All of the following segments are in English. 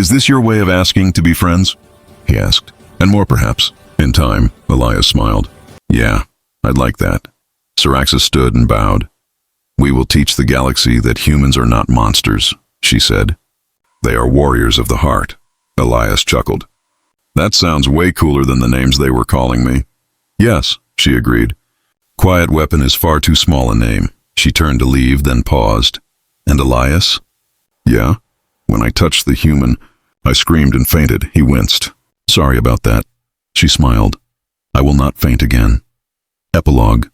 Is this your way of asking to be friends? He asked. And more perhaps. In time, Elias smiled. Yeah, I'd like that. Saraxis stood and bowed. We will teach the galaxy that humans are not monsters, she said. They are warriors of the heart. Elias chuckled. That sounds way cooler than the names they were calling me. Yes, she agreed. Quiet Weapon is far too small a name. She turned to leave, then paused. And Elias? Yeah. When I touched the human, I screamed and fainted. He winced. Sorry about that. She smiled. I will not faint again. Epilogue.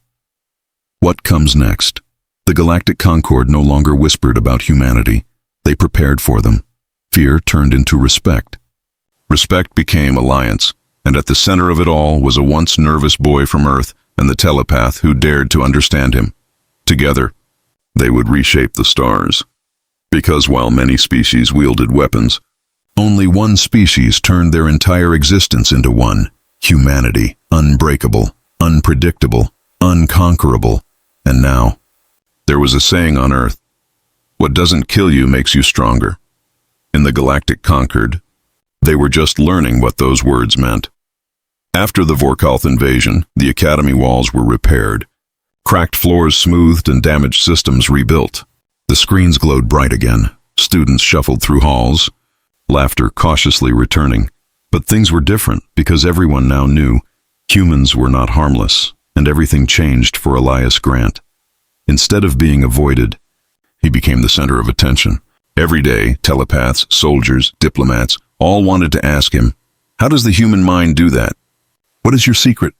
What comes next? The Galactic Concord no longer whispered about humanity. They prepared for them. Fear turned into respect. Respect became alliance, and at the center of it all was a once nervous boy from Earth and the telepath who dared to understand him. Together, they would reshape the stars. Because while many species wielded weapons, only one species turned their entire existence into one: humanity, unbreakable, unpredictable, unconquerable. And now, there was a saying on Earth, what doesn't kill you makes you stronger. In the Galactic Concord, they were just learning what those words meant. After the Vor'kalth invasion, the academy walls were repaired, cracked floors smoothed and damaged systems rebuilt. The screens glowed bright again. Students shuffled through halls, laughter cautiously returning. But things were different because everyone now knew humans were not harmless, and everything changed for Elias Grant. Instead of being avoided, he became the center of attention. Every day, telepaths, soldiers, diplomats, all wanted to ask him, how does the human mind do that? What is your secret?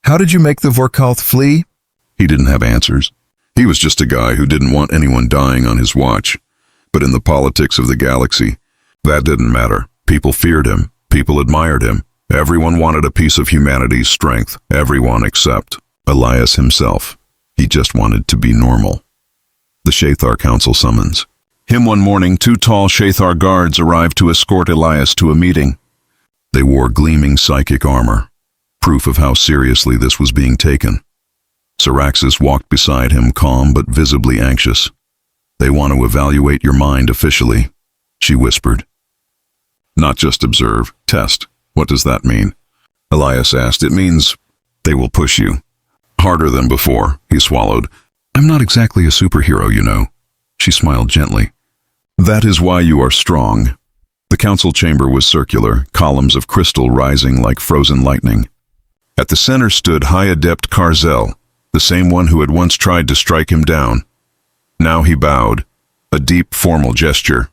How did you make the Vor'kalth flee? He didn't have answers. He was just a guy who didn't want anyone dying on his watch. But in the politics of the galaxy, that didn't matter. People feared him. People admired him. Everyone wanted a piece of humanity's strength. Everyone except Elias himself. He just wanted to be normal. The Shathar Council summons. One morning, 2 tall Shathar guards arrived to escort Elias to a meeting. They wore gleaming psychic armor, proof of how seriously this was being taken. Saraxis walked beside him, calm but visibly anxious. They want to evaluate your mind officially, she whispered. Not just observe, test. What does that mean? Elias asked. It means they will push you. Harder than before, he swallowed. I'm not exactly a superhero, you know. She smiled gently. That is why you are strong. The council chamber was circular, columns of crystal rising like frozen lightning. At the center stood High Adept Karzel, the same one who had once tried to strike him down. Now he bowed, a deep, formal gesture.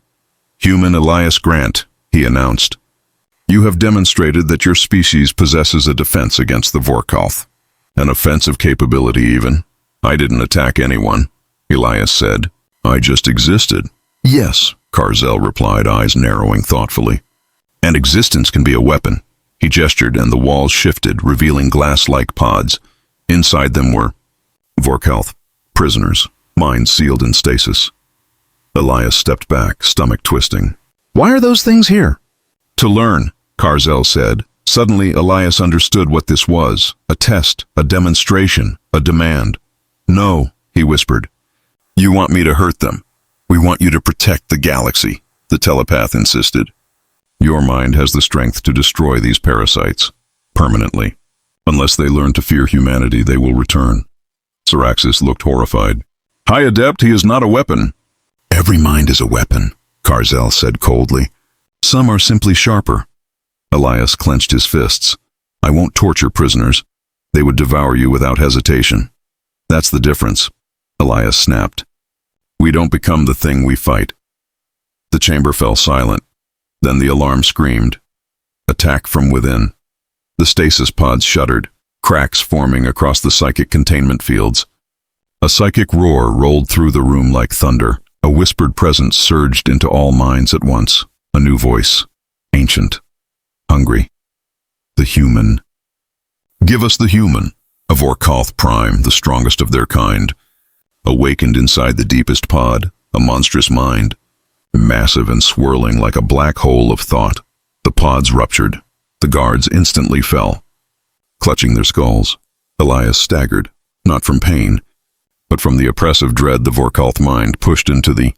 Human Elias Grant, he announced. You have demonstrated that your species possesses a defense against the Vor'kalth. An offensive capability, even. I didn't attack anyone, Elias said. I just existed. Yes, Karzel replied, eyes narrowing thoughtfully. And existence can be a weapon. He gestured, and the walls shifted, revealing glass-like pods. Inside them were Vor'kalth, prisoners, minds sealed in stasis. Elias stepped back, stomach twisting. Why are those things here? To learn, Karzel said. Suddenly, Elias understood what this was. A test, a demonstration, a demand. No, he whispered. You want me to hurt them. We want you to protect the galaxy, the telepath insisted. Your mind has the strength to destroy these parasites, permanently. Unless they learn to fear humanity, they will return. Saraxis looked horrified. High Adept, he is not a weapon. Every mind is a weapon, Karzel said coldly. Some are simply sharper. Elias clenched his fists. I won't torture prisoners. They would devour you without hesitation. That's the difference, Elias snapped. We don't become the thing we fight. The chamber fell silent. Then the alarm screamed. Attack from within. The stasis pods shuddered, cracks forming across the psychic containment fields. A psychic roar rolled through the room like thunder. A whispered presence surged into all minds at once. A new voice. Ancient. Hungry. The human. Give us the human. A Vor'kalth prime, the strongest of their kind. Awakened inside the deepest pod, a monstrous mind. Massive and swirling like a black hole of thought. The pods ruptured. The guards instantly fell. Clutching their skulls, Elias staggered, not from pain, but from the oppressive dread the Vor'kalth mind pushed into the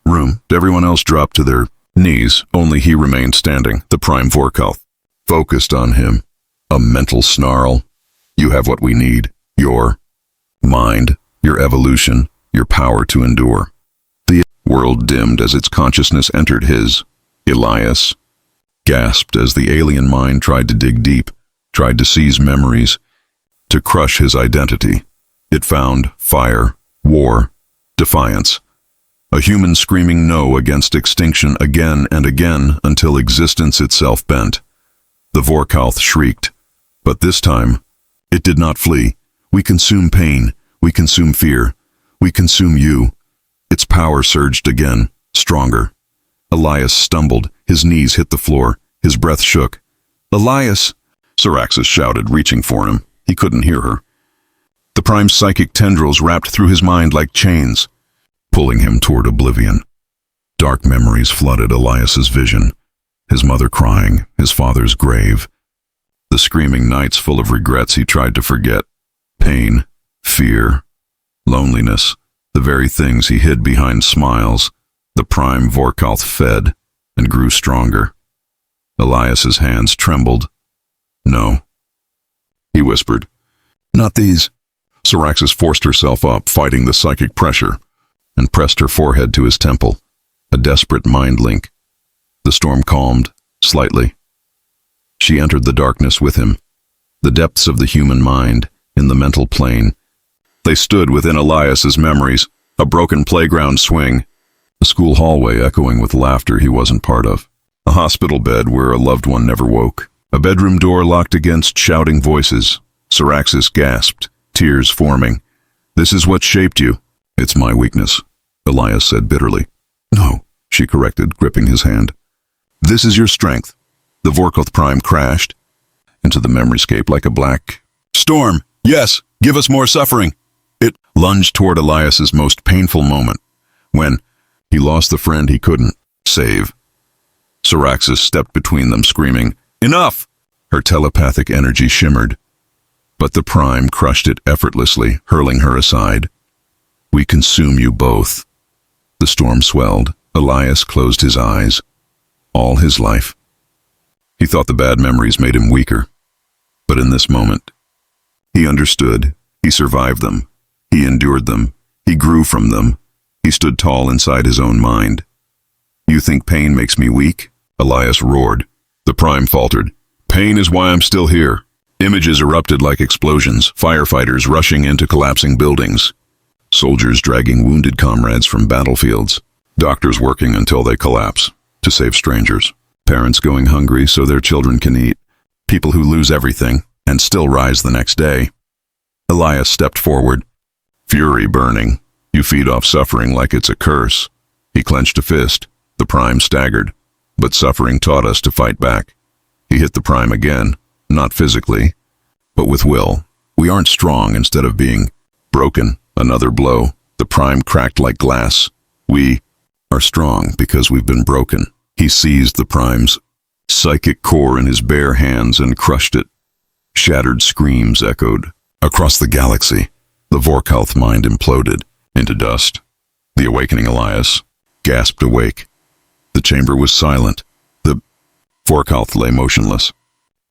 room. Everyone else dropped to their Knees, only he remained standing, the prime Vor'kalth. Focused on him. A mental snarl. You have what we need. Your mind, your evolution, your power to endure. The world dimmed as its consciousness entered his. Elias gasped as the alien mind tried to dig deep, tried to seize memories, to crush his identity. It found fire, war, defiance. A human screaming no against extinction again and again until existence itself bent. The Vor'kalth shrieked, but this time, it did not flee. We consume pain, we consume fear, we consume you. Its power surged again, stronger. Elias stumbled, his knees hit the floor, his breath shook. Elias! Syraxis shouted, reaching for him. He couldn't hear her. The prime's psychic tendrils wrapped through his mind like chains, pulling him toward oblivion. Dark memories flooded Elias's vision. His mother crying, his father's grave. The screaming nights full of regrets he tried to forget. Pain, fear, loneliness, the very things he hid behind smiles. The prime Vor'kalth fed and grew stronger. Elias's hands trembled. No, he whispered. Not these. Syraxis forced herself up, fighting the psychic pressure, and pressed her forehead to his temple, a desperate mind link. The storm calmed, slightly. She entered the darkness with him, the depths of the human mind, in the mental plane. They stood within Elias's memories, a broken playground swing, a school hallway echoing with laughter he wasn't part of, a hospital bed where a loved one never woke, a bedroom door locked against shouting voices. Syraxis gasped, tears forming. This is what shaped you. It's my weakness, Elias said bitterly. No, she corrected, gripping his hand. This is your strength. The Vor'kalth Prime crashed into the memoryscape like a black storm. Yes, give us more suffering. It lunged toward Elias's most painful moment, when he lost the friend he couldn't save. Syraxis stepped between them, screaming, Enough! Her telepathic energy shimmered, but the Prime crushed it effortlessly, hurling her aside. We consume you both. The storm swelled. Elias closed his eyes. All his life, he thought the bad memories made him weaker. But in this moment, he understood. He survived them. He endured them. He grew from them. He stood tall inside his own mind. You think pain makes me weak? Elias roared. The Prime faltered. Pain is why I'm still here. Images erupted like explosions, firefighters rushing into collapsing buildings, soldiers dragging wounded comrades from battlefields, doctors working until they collapse to save strangers, parents going hungry so their children can eat, people who lose everything and still rise the next day. Elias stepped forward, fury burning. You feed off suffering like it's a curse. He clenched a fist. The Prime staggered, but suffering taught us to fight back. He hit the Prime again, not physically, but with will. We aren't strong instead of being broken. Another blow. The Prime cracked like glass. We are strong because we've been broken. He seized the Prime's psychic core in his bare hands and crushed it. Shattered screams echoed across the galaxy. The Vor'kalth mind imploded into dust. The awakening Elias gasped awake. The chamber was silent. The Vor'kalth lay motionless,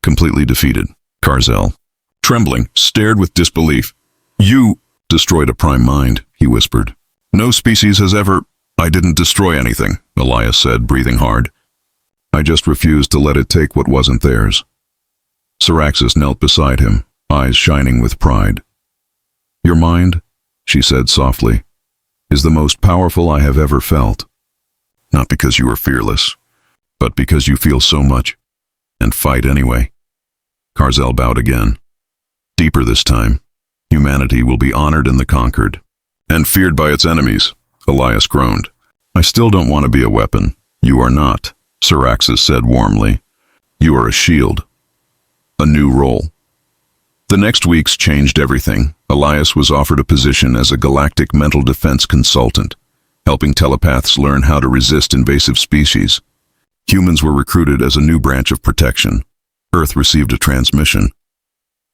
completely defeated. Karzel, trembling, stared with disbelief. You destroyed a Prime mind, he whispered. No species has ever... I didn't destroy anything, Elias said, breathing hard. I just refused to let it take what wasn't theirs. Syraxis knelt beside him, eyes shining with pride. Your mind, she said softly, is the most powerful I have ever felt. Not because you are fearless, but because you feel so much, and fight anyway. Karzel bowed again. Deeper this time. Humanity will be honored in the conquered, and feared by its enemies, Elias groaned. I still don't want to be a weapon. You are not, Syraxis said warmly. You are a shield. A new role. The next weeks changed everything. Elias was offered a position as a galactic mental defense consultant, helping telepaths learn how to resist invasive species. Humans were recruited as a new branch of protection. Earth received a transmission.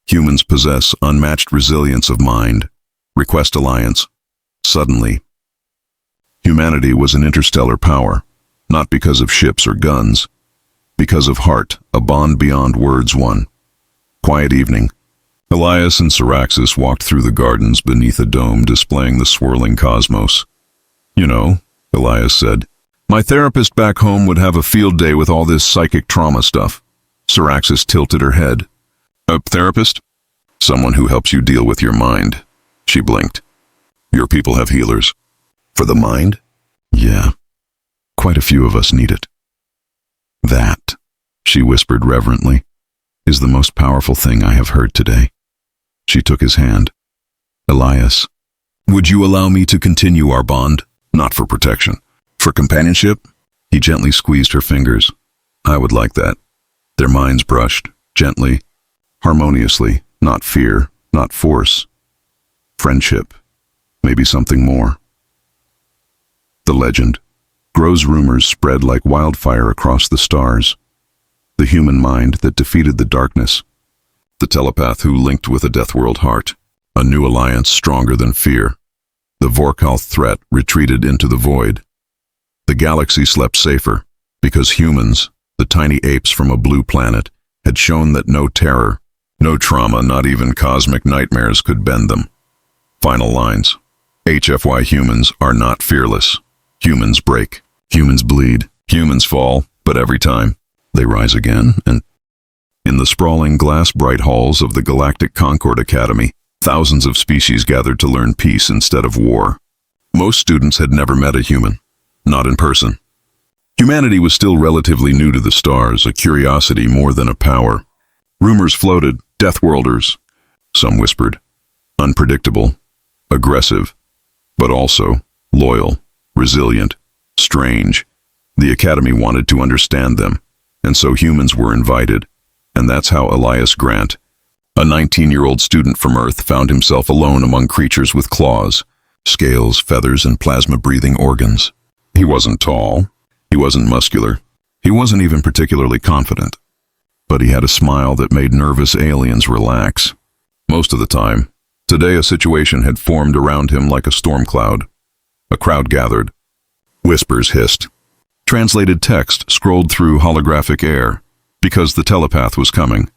Humans possess unmatched resilience of mind. Request alliance. Suddenly, humanity was an interstellar power, Not because of ships or guns. Because of heart, a bond beyond words won. Quiet evening. Elias and Syraxis walked through the gardens beneath a dome displaying the swirling cosmos. You know, Elias said, my therapist back home would have a field day with all this psychic trauma stuff. Syraxis tilted her head. A therapist? Someone who helps you deal with your mind. She blinked. Your people have healers. For the mind? Yeah. Quite a few of us need it. That, she whispered reverently, is the most powerful thing I have heard today. She took his hand. Elias, would you allow me to continue our bond? Not for protection. For companionship? He gently squeezed her fingers. I would like that. Their minds brushed, gently, harmoniously, not fear, not force. Friendship. Maybe something more. The legend. Gro's rumors spread like wildfire across the stars. The human mind that defeated the darkness. The telepath who linked with a Deathworld heart. A new alliance stronger than fear. The Vor'kalth threat retreated into the void. The galaxy slept safer, because humans, the tiny apes from a blue planet, had shown that no terror, no trauma, not even cosmic nightmares could bend them. Final lines. HFY humans are not fearless. Humans break. Humans bleed. Humans fall, but every time, they rise again, and in the sprawling glass-bright halls of the Galactic Concord Academy, thousands of species gathered to learn peace instead of war. Most students had never met a human, not in person. Humanity was still relatively new to the stars, a curiosity more than a power. Rumors floated, Deathworlders, some whispered, unpredictable, aggressive, but also loyal, resilient, strange. The Academy wanted to understand them, and so humans were invited. And that's how Elias Grant, a 19-year-old student from Earth, found himself alone among creatures with claws, scales, feathers, and plasma-breathing organs. He wasn't tall. He wasn't muscular. He wasn't even particularly confident. But he had a smile that made nervous aliens relax. Most of the time, today a situation had formed around him like a storm cloud. A crowd gathered. Whispers hissed. Translated text scrolled through holographic air. Because the telepath was coming.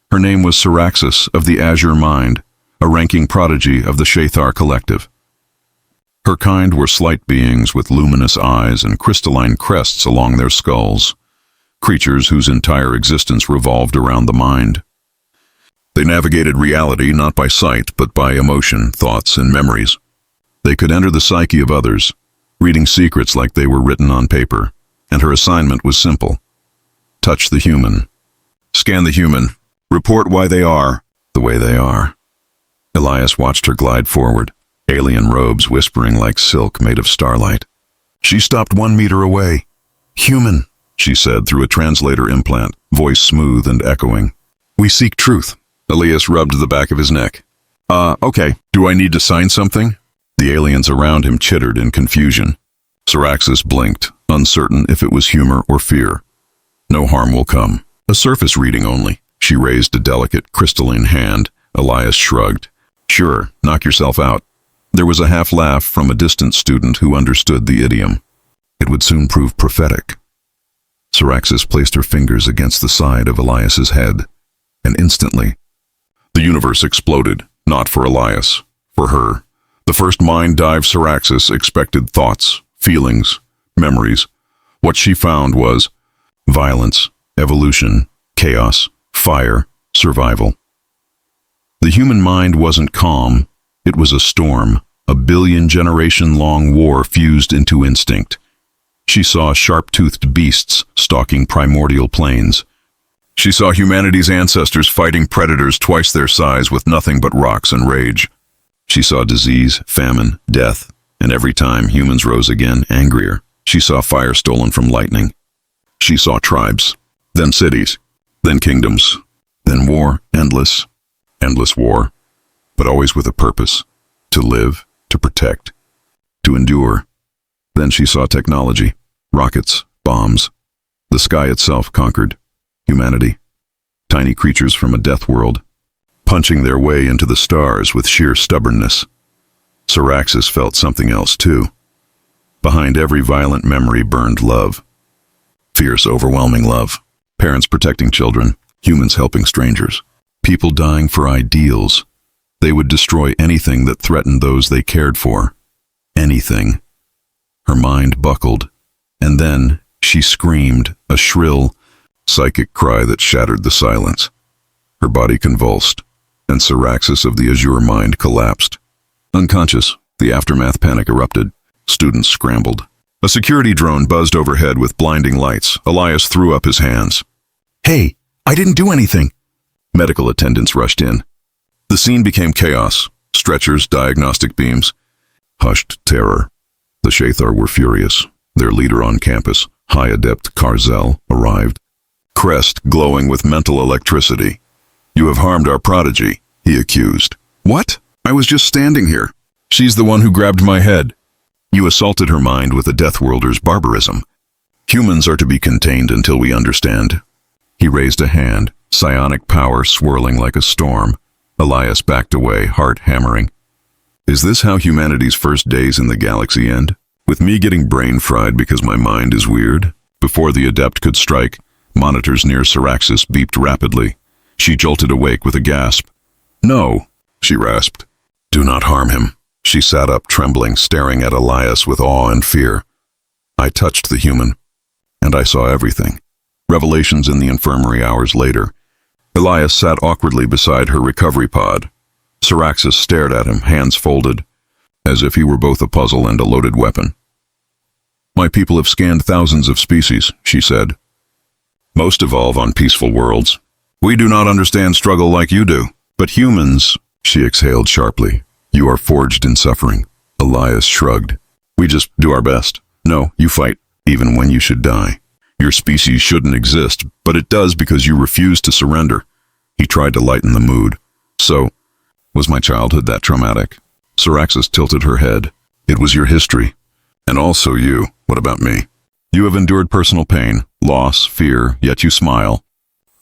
Her name was Syraxis of the Azure Mind, a ranking prodigy of the Shathar Collective. Her kind were slight beings with luminous eyes and crystalline crests along their skulls, creatures whose entire existence revolved around the mind. They navigated reality not by sight, but by emotion, thoughts, and memories. They could enter the psyche of others, reading secrets like they were written on paper, and her assignment was simple. Touch the human. Scan the human. Report why they are the way they are. Elias watched her glide forward, alien robes whispering like silk made of starlight. She stopped 1 meter away. Human, she said through a translator implant, voice smooth and echoing. We seek truth. Elias rubbed the back of his neck. Okay. Do I need to sign something? The aliens around him chittered in confusion. Syraxis blinked, uncertain if it was humor or fear. No harm will come. A surface reading only. She raised a delicate, crystalline hand. Elias shrugged. Sure, knock yourself out. There was a half laugh from a distant student who understood the idiom. It would soon prove prophetic. Syraxis placed her fingers against the side of Elias's head, and instantly, the universe exploded, not for Elias, for her. The first mind dive Syraxis expected thoughts, feelings, memories. What she found was violence, evolution, chaos, fire, survival. The human mind wasn't calm. It was a storm, a billion-generation-long war fused into instinct. She saw sharp-toothed beasts stalking primordial plains. She saw humanity's ancestors fighting predators twice their size with nothing but rocks and rage. She saw disease, famine, death, and every time humans rose again, angrier. She saw fire stolen from lightning. She saw tribes, then cities, then kingdoms, then war, endless war, but always with a purpose, to live, to protect, to endure. Then she saw technology, rockets, bombs. The sky itself conquered humanity, tiny creatures from a death world, punching their way into the stars with sheer stubbornness. Syraxis felt something else too. Behind every violent memory burned love, Fierce, overwhelming love. Parents protecting children, humans helping strangers. People dying for ideals. They would destroy anything that threatened those they cared for. Anything. Her mind buckled, and then she screamed, a shrill, psychic cry that shattered the silence. Her body convulsed, and Syraxis of the Azure Mind collapsed. Unconscious, the aftermath panic erupted. Students scrambled. A security drone buzzed overhead with blinding lights. Elias threw up his hands. "Hey, I didn't do anything." Medical attendants rushed in. The scene became chaos. Stretchers, diagnostic beams. Hushed terror. The Shathar were furious. Their leader on campus, High Adept Karzel, arrived. Crest glowing with mental electricity. "You have harmed our prodigy," he accused. "What? I was just standing here. She's the one who grabbed my head." "You assaulted her mind with a Deathworlder's barbarism. Humans are to be contained until we understand." He raised a hand, psionic power swirling like a storm. Elias backed away, heart hammering. Is this how humanity's first days in the galaxy end? With me getting brain fried because my mind is weird? Before the Adept could strike, monitors near Syraxis beeped rapidly. She jolted awake with a gasp. "No," she rasped. "Do not harm him." She sat up, trembling, staring at Elias with awe and fear. I touched the human, and I saw everything. Revelations in the infirmary hours later. Elias sat awkwardly beside her recovery pod. Syraxis stared at him, hands folded, as if he were both a puzzle and a loaded weapon. "My people have scanned thousands of species," she said. "Most evolve on peaceful worlds. We do not understand struggle like you do. But humans," she exhaled sharply, "you are forged in suffering." Elias shrugged. "We just do our best. No, you fight, even when you should die. Your species shouldn't exist, but it does because you refuse to surrender." He tried to lighten the mood. "So, was my childhood that traumatic?" Syraxis tilted her head. "It was your history. And also you. What about me? You have endured personal pain, loss, fear, yet you smile.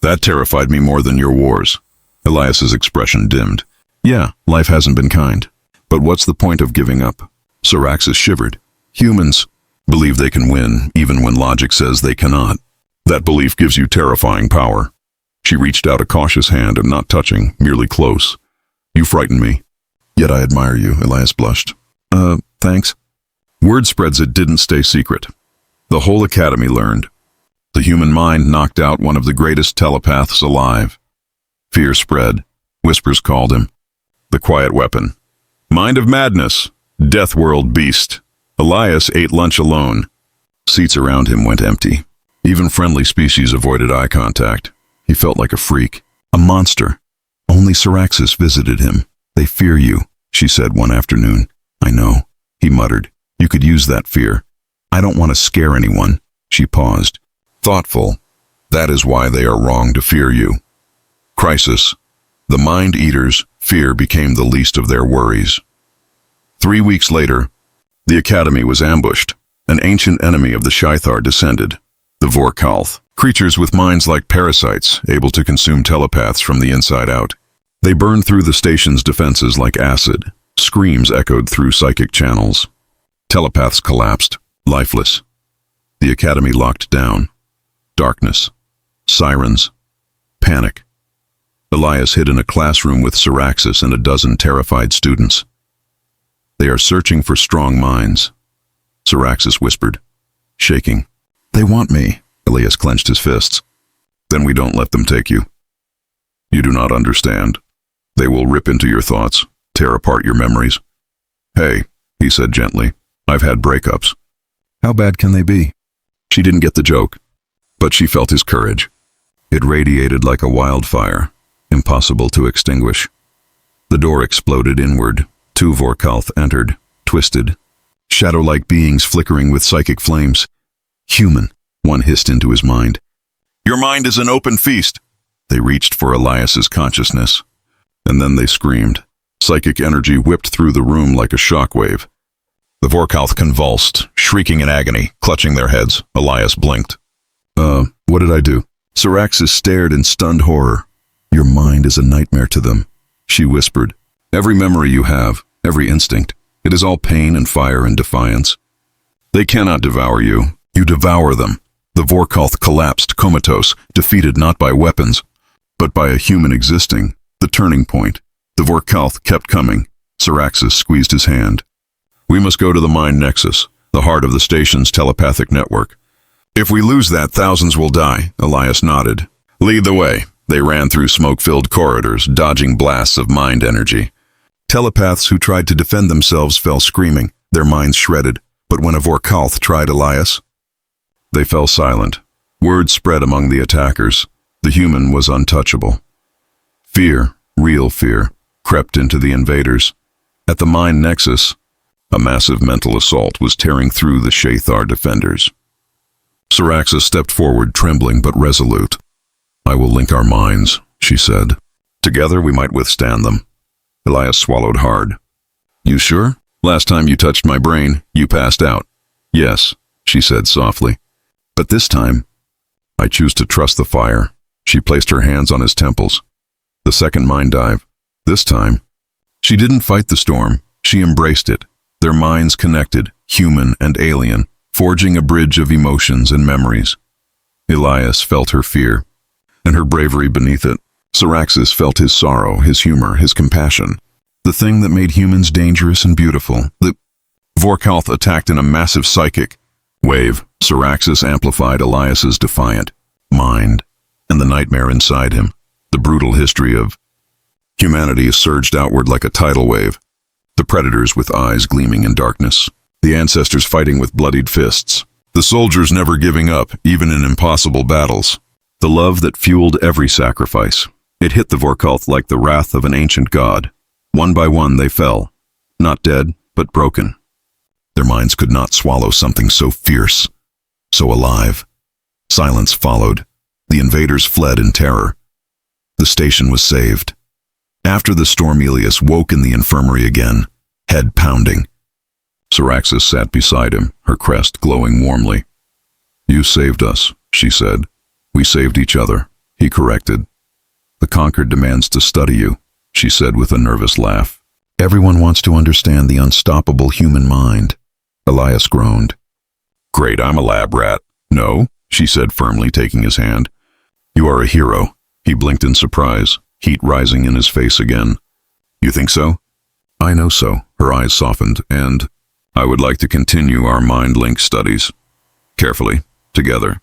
That terrified me more than your wars." Elias's expression dimmed. "Yeah, life hasn't been kind. But what's the point of giving up?" Syraxis shivered. "Humans believe they can win, even when logic says they cannot. That belief gives you terrifying power." She reached out a cautious hand and not touching, merely close. "You frighten me. Yet I admire you," Elias blushed. Thanks." Word spreads it didn't stay secret. The whole academy learned. The human mind knocked out one of the greatest telepaths alive. Fear spread. Whispers called him. The quiet weapon. Mind of madness. Death world beast. Elias ate lunch alone. Seats around him went empty. Even friendly species avoided eye contact. He felt like a freak. A monster. Only Syraxis visited him. "They fear you," she said one afternoon. "I know," he muttered. "You could use that fear." "I don't want to scare anyone." She paused. "Thoughtful. That is why they are wrong to fear you." Crisis. The Mind Eaters' fear became the least of their worries. 3 weeks later, the academy was ambushed. An ancient enemy of the Shathar descended. The Vor'kalth. Creatures with minds like parasites, able to consume telepaths from the inside out. They burned through the station's defenses like acid. Screams echoed through psychic channels. Telepaths collapsed, lifeless. The academy locked down. Darkness. Sirens. Panic. Elias hid in a classroom with Syraxis and a dozen terrified students. "They are searching for strong minds," Syraxis whispered, shaking. "They want me." Elias clenched his fists. "Then we don't let them take you. You do not understand. They will rip into your thoughts, tear apart your memories." "Hey," he said gently, "I've had breakups." "How bad can they be?" She didn't get the joke, but she felt his courage. It radiated like a wildfire, impossible to extinguish. The door exploded inward. 2 Vor'kalth entered, twisted, shadow-like beings flickering with psychic flames. "Human," one hissed into his mind. "Your mind is an open feast." They reached for Elias's consciousness, and then they screamed. Psychic energy whipped through the room like a shockwave. The Vor'kalth convulsed, shrieking in agony, clutching their heads. Elias blinked. What did I do?" Syraxis stared in stunned horror. "Your mind is a nightmare to them," she whispered. "Every memory you have, every instinct, it is all pain and fire and defiance. They cannot devour you. You devour them." The Vor'kalth collapsed comatose, defeated not by weapons, but by a human existing. The turning point. The Vor'kalth kept coming. Syraxis squeezed his hand. We must go to the Mind Nexus, the heart of the station's telepathic network. If we lose that, thousands will die, Elias nodded. Lead the way. They ran through smoke-filled corridors, dodging blasts of mind energy. Telepaths who tried to defend themselves fell screaming, their minds shredded. But when a Vor'kalth tried Elias, they fell silent. Word spread among the attackers. The human was untouchable. Fear, real fear, crept into the invaders. At the Mind Nexus, a massive mental assault was tearing through the Shathar defenders. Syraxis stepped forward, trembling but resolute. I will link our minds, she said. Together we might withstand them. Elias swallowed hard. You sure? Last time you touched my brain, you passed out. Yes, she said softly. But this time, I choose to trust the fire. She placed her hands on his temples. The second mind dive. This time, she didn't fight the storm. She embraced it. Their minds connected, human and alien, forging a bridge of emotions and memories. Elias felt her fear, and her bravery beneath it. Syraxis felt his sorrow, his humor, his compassion. The thing that made humans dangerous and beautiful. The Vor'kalth attacked in a massive psychic wave. Syraxis amplified Elias's defiant mind, and the nightmare inside him, the brutal history of humanity, surged outward like a tidal wave. The predators with eyes gleaming in darkness, the ancestors fighting with bloodied fists, the soldiers never giving up, even in impossible battles. The love that fueled every sacrifice. It hit the Vor'kalth like the wrath of an ancient god. One by one they fell, not dead, but broken. Their minds could not swallow something so fierce, so alive. Silence followed. The invaders fled in terror. The station was saved. After the storm, Elias woke in the infirmary again, head pounding. Syraxis sat beside him, her crest glowing warmly. You saved us, she said. We saved each other, he corrected. The conquered demands to study you, she said with a nervous laugh. Everyone wants to understand the unstoppable human mind. Elias groaned. Great, I'm a lab rat. No, she said firmly, taking his hand. You are a hero. He blinked in surprise, heat rising in his face again. You think so? I know so. Her eyes softened, and I would like to continue our mind link studies. Carefully, together.